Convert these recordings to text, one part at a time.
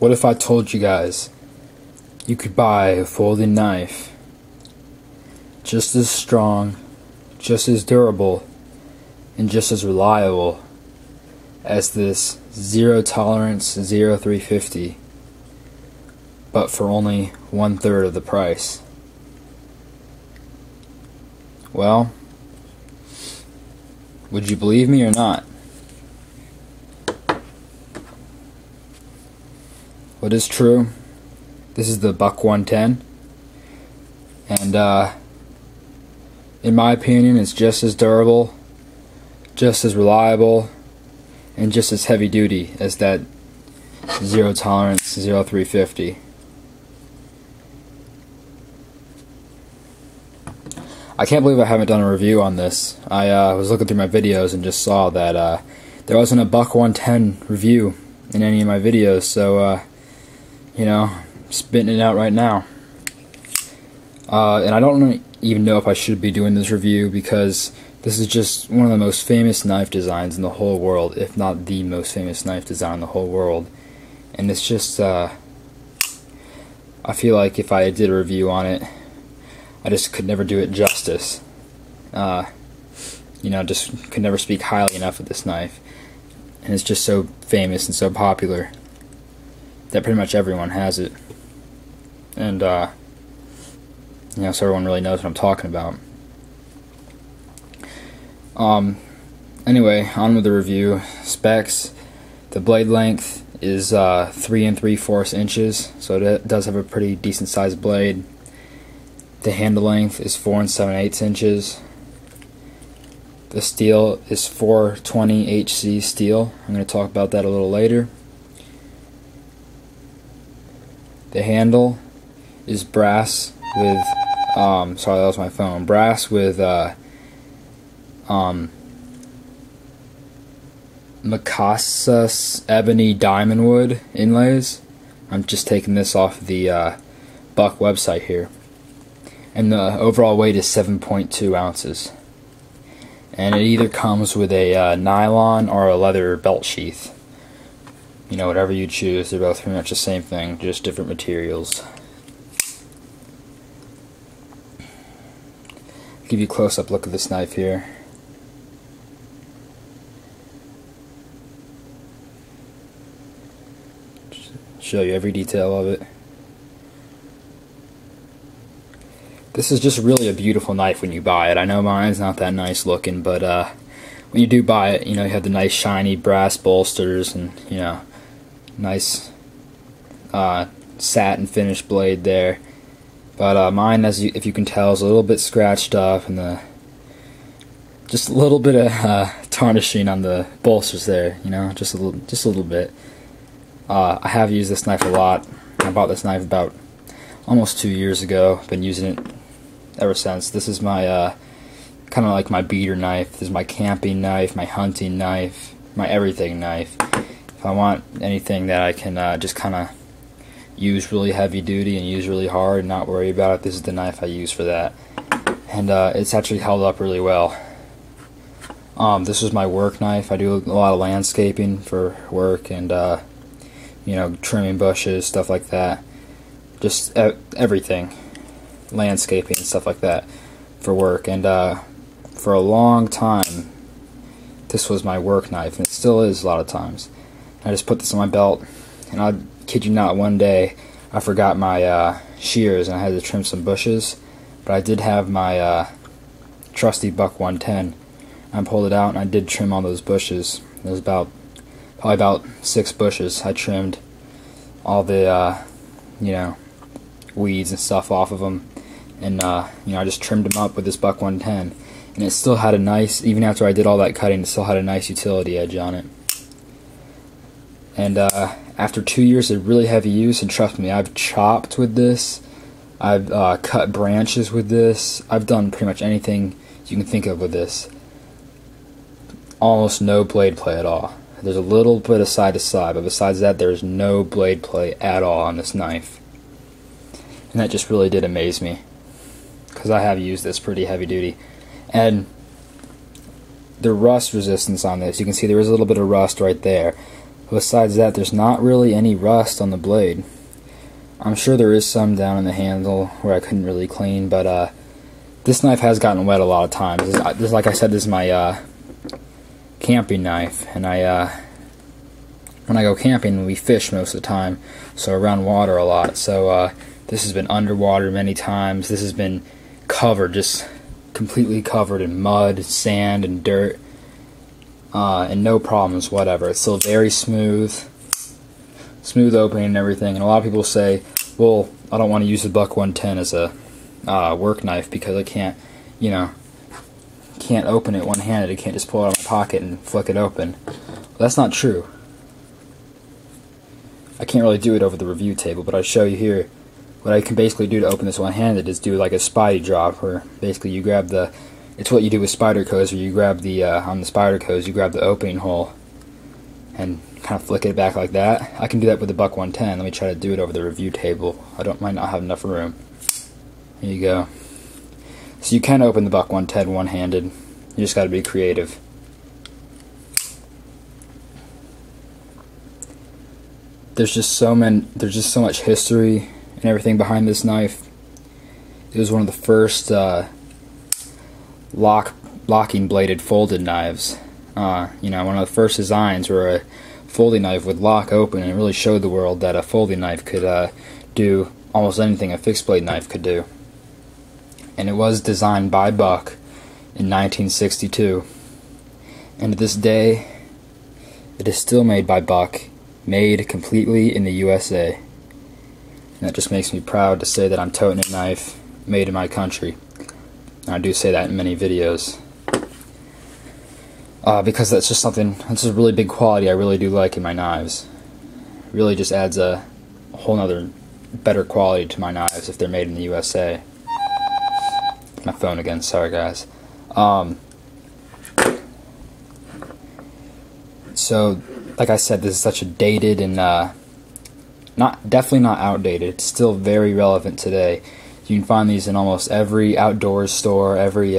What if I told you guys you could buy a folding knife just as strong, just as durable, and just as reliable as this zero tolerance 0350, but for only 1/3 of the price? Well, would you believe me or not? What is true? This is the Buck 110, and in my opinion, it's just as durable, just as reliable, and just as heavy duty as that zero tolerance 0350. I can't believe I haven't done a review on this. I was looking through my videos and just saw that there wasn't a Buck 110 review in any of my videos, so you know, spitting it out right now. And I don't even know if I should be doing this review, because this is just one of the most famous knife designs in the whole world, if not the most famous knife design in the whole world. And it's just, I feel like if I did a review on it, I just could never do it justice. You know, just could never speak highly enough of this knife. And it's just so famous and so popular that pretty much everyone has it. And, you know, so everyone really knows what I'm talking about. Anyway, on with the review. Specs: the blade length is 3 3/4 inches, so it does have a pretty decent sized blade. The handle length is 4 7/8 inches. The steel is 420 HC steel. I'm going to talk about that a little later. The handle is brass with, sorry, that was my phone. Brass with Micassus ebony diamond wood inlays. I'm just taking this off the Buck website here. And the overall weight is 7.2 ounces. And it either comes with a nylon or a leather belt sheath. You know, whatever you choose, they're both pretty much the same thing, just different materials. Give you a close-up look at this knife here. Show you every detail of it. This is just really a beautiful knife when you buy it. I know mine's not that nice looking, but when you do buy it, you know, you have the nice shiny brass bolsters and, you know, nice satin finish blade there. But mine, if you can tell, is a little bit scratched up, and just a little bit of tarnishing on the bolsters there. You know, just a little bit. I have used this knife a lot. I bought this knife about almost 2 years ago. Been using it ever since. This is my kind of like my beater knife. This is my camping knife, my hunting knife, my everything knife. If I want anything that I can just kind of use really heavy duty and use really hard and not worry about it, this is the knife I use for that. And it's actually held up really well. This is my work knife. I do a lot of landscaping for work, and you know, trimming bushes, stuff like that. Just everything, landscaping and stuff like that for work. And for a long time, this was my work knife, and it still is a lot of times. I just put this on my belt, and I kid you not, one day I forgot my shears and I had to trim some bushes, but I did have my trusty Buck 110. I pulled it out and I did trim all those bushes. There was probably about 6 bushes. I trimmed all the you know, weeds and stuff off of them, and you know, I just trimmed them up with this Buck 110, and it still had a nice, even after I did all that cutting, it still had a nice utility edge on it. And after 2 years of really heavy use, and trust me, I've chopped with this, I've cut branches with this, I've done pretty much anything you can think of with this. Almost no blade play at all. There's a little bit of side to side, but besides that, there's no blade play at all on this knife. And that just really did amaze me, because I have used this pretty heavy duty. And the rust resistance on this, you can see there is a little bit of rust right there. Besides that, there's not really any rust on the blade. I'm sure there is some down in the handle where I couldn't really clean, but this knife has gotten wet a lot of times. This, like I said, this is my camping knife, and when I go camping, we fish most of the time, so around water a lot. So this has been underwater many times. This has been covered, just completely covered in mud, sand, and dirt, and no problems whatever. It's still very smooth opening and everything. And a lot of people say, well, I don't want to use the Buck 110 as a work knife because I can't, can't open it one-handed. I can't just pull it out of my pocket and flick it open. Well, that's not true. I can't really do it over the review table, but I'll show you here. What I can basically do to open this one-handed is do like a spidey drop, where basically you grab the, it's what you do with Spyderco's, where you grab the, on the Spyderco's, you grab the opening hole and kind of flick it back like that. I can do that with the Buck 110. Let me try to do it over the review table. Might not have enough room. Here you go. So you can open the Buck 110 one-handed. You just got to be creative. There's just so much history and everything behind this knife. It was one of the first locking bladed folded knives. One of the first designs where a folding knife would lock open, and it really showed the world that a folding knife could do almost anything a fixed blade knife could do. And it was designed by Buck in 1962. And to this day, it is still made by Buck, made completely in the USA. And that just makes me proud to say that I'm toting a knife made in my country. And I do say that in many videos. Because that's just a really big quality I really do like in my knives. It really just adds a whole nother better quality to my knives if they're made in the USA. My phone again, sorry guys. So, like I said, this is such a dated and definitely not outdated. It's still very relevant today. You can find these in almost every outdoors store, every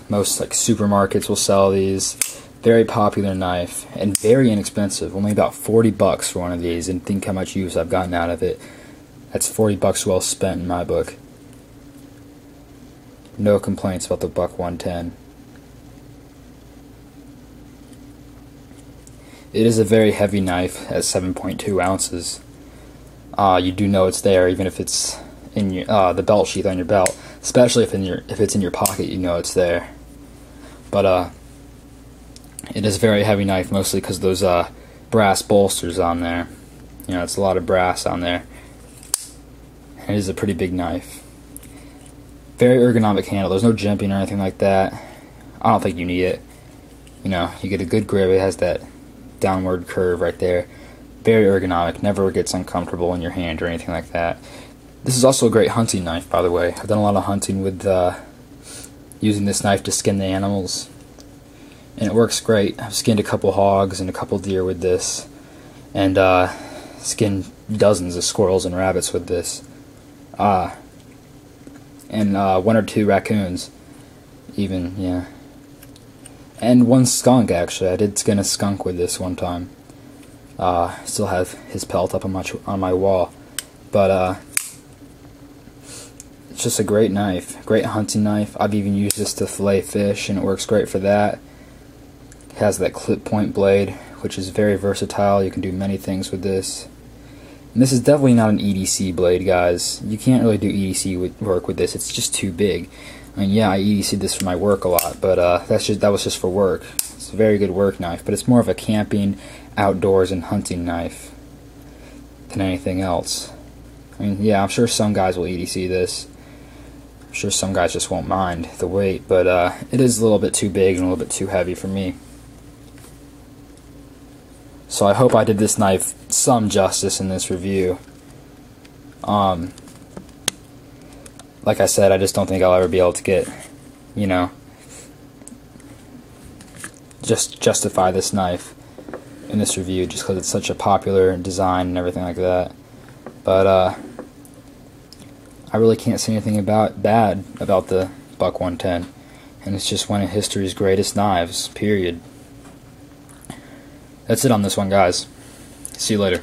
most like supermarkets will sell these. Very popular knife and very inexpensive. Only about 40 bucks for one of these, and think how much use I've gotten out of it. That's 40 bucks well spent in my book. No complaints about the Buck 110. It is a very heavy knife at 7.2 ounces. You do know it's there, even if it's in your the belt sheath on your belt. Especially if it's in your pocket, you know it's there. But it is a very heavy knife, mostly because those brass bolsters on there. It's a lot of brass on there. It is a pretty big knife. Very ergonomic handle. There's no jimping or anything like that. I don't think you need it. You get a good grip. It has that downward curve right there. Very ergonomic. Never gets uncomfortable in your hand or anything like that. This is also a great hunting knife, by the way. I've done a lot of hunting with using this knife to skin the animals, and it works great. I've skinned a couple hogs and a couple deer with this, and skinned dozens of squirrels and rabbits with this, and one or two raccoons even, yeah, and one skunk. Actually, I did skin a skunk with this one time. Still have his pelt up on my wall, but it's just a great knife, great hunting knife. I've even used this to fillet fish, and it works great for that. It has that clip point blade, which is very versatile. You can do many things with this. And this is definitely not an EDC blade, guys. You can't really do EDC work with this. It's just too big. I mean, yeah, I EDC'd this for my work a lot, but that was just for work. It's a very good work knife, but it's more of a camping, outdoors, and hunting knife than anything else. I mean, yeah, I'm sure some guys will EDC this. I'm sure some guys just won't mind the weight, but it is a little bit too big and a little bit too heavy for me. So I hope I did this knife some justice in this review. Like I said, I just don't think I'll ever be able to get, just justify this knife in this review just because it's such a popular design and everything like that. But I really can't say anything bad about the Buck 110, and it's just one of history's greatest knives, period. That's it on this one, guys. See you later.